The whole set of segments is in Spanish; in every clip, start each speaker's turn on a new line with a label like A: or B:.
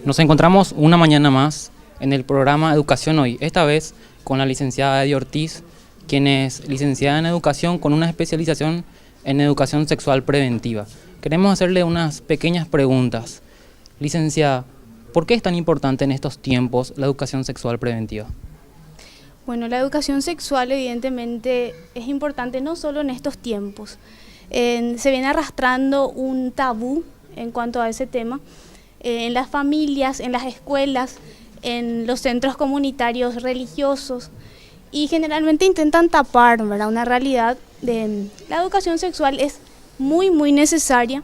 A: Nos encontramos una mañana más en el programa Educación Hoy, esta vez con la licenciada Eddie Ortiz, quien es licenciada en Educación con una especialización en Educación Sexual Preventiva. Queremos hacerle unas pequeñas preguntas. Licenciada, ¿por qué es tan importante en estos tiempos la educación sexual preventiva?
B: Bueno, la educación sexual evidentemente es importante no solo en estos tiempos. Se viene arrastrando un tabú en cuanto a ese tema en las familias, en las escuelas, en los centros comunitarios religiosos y generalmente intentan tapar, ¿verdad?, una realidad de la educación sexual es muy necesaria,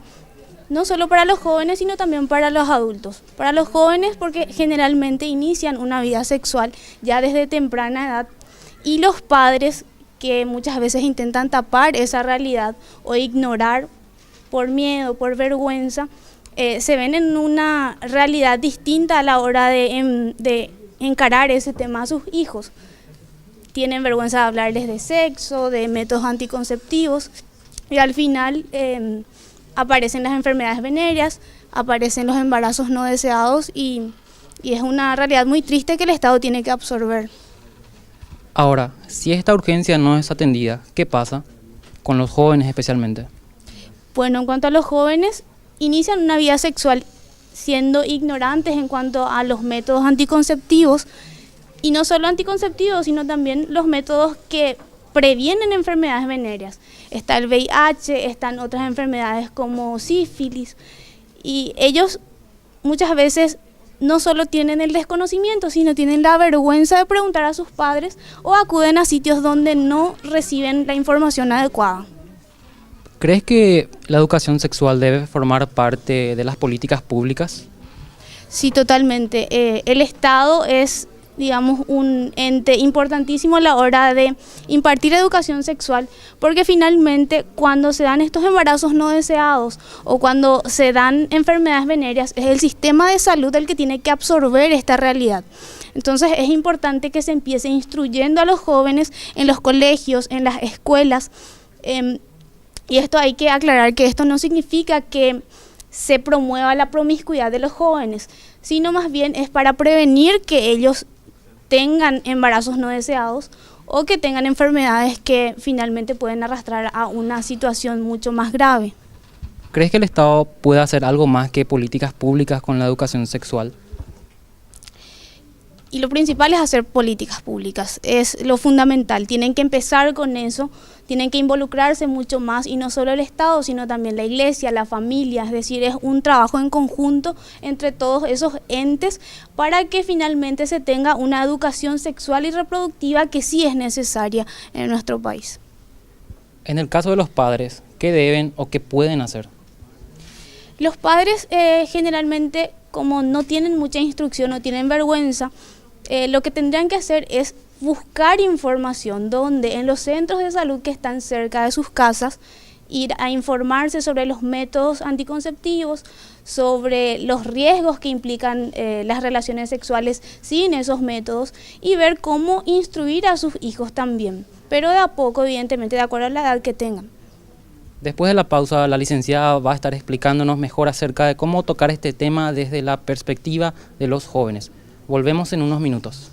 B: no solo para los jóvenes, sino también para los adultos. Para los jóvenes porque generalmente inician una vida sexual ya desde temprana edad y los padres que muchas veces intentan tapar esa realidad o ignorar por miedo, por vergüenza, se ven en una realidad distinta a la hora de encarar ese tema a sus hijos. Tienen vergüenza de hablarles de sexo, de métodos anticonceptivos y al final aparecen las enfermedades venéreas, aparecen los embarazos no deseados y es una realidad muy triste que el Estado tiene que absorber.
A: Ahora, si esta urgencia no es atendida, ¿qué pasa con los jóvenes especialmente?
B: Bueno, en cuanto a los jóvenes, inician una vida sexual siendo ignorantes en cuanto a los métodos anticonceptivos, y no solo anticonceptivos, sino también los métodos que previenen enfermedades venéreas. Está el VIH, están otras enfermedades como sífilis, y ellos muchas veces no solo tienen el desconocimiento, sino tienen la vergüenza de preguntar a sus padres o acuden a sitios donde no reciben la información adecuada.
A: ¿Crees que la educación sexual debe formar parte de las políticas públicas?
B: Sí, totalmente. El Estado es, digamos, un ente importantísimo a la hora de impartir educación sexual, porque finalmente cuando se dan estos embarazos no deseados o cuando se dan enfermedades venéreas, es el sistema de salud el que tiene que absorber esta realidad. Entonces es importante que se empiece instruyendo a los jóvenes en los colegios, en las escuelas, y esto hay que aclarar que esto no significa que se promueva la promiscuidad de los jóvenes, sino más bien es para prevenir que ellos tengan embarazos no deseados o que tengan enfermedades que finalmente pueden arrastrar a una situación mucho más grave.
A: ¿Crees que el Estado puede hacer algo más que políticas públicas con la educación sexual?
B: Y lo principal es hacer políticas públicas, es lo fundamental. Tienen que empezar con eso, tienen que involucrarse mucho más, y no solo el Estado, sino también la iglesia, la familia, es decir, es un trabajo en conjunto entre todos esos entes para que finalmente se tenga una educación sexual y reproductiva que sí es necesaria en nuestro país.
A: En el caso de los padres, ¿qué deben o qué pueden hacer?
B: Los padres generalmente, como no tienen mucha instrucción, no tienen vergüenza, lo que tendrían que hacer es buscar información donde en los centros de salud que están cerca de sus casas, ir a informarse sobre los métodos anticonceptivos, sobre los riesgos que implican las relaciones sexuales sin esos métodos y ver cómo instruir a sus hijos también, pero de a poco, evidentemente, de acuerdo a la edad que tengan.
A: Después de la pausa, la licenciada va a estar explicándonos mejor acerca de cómo tocar este tema desde la perspectiva de los jóvenes. Volvemos en unos minutos.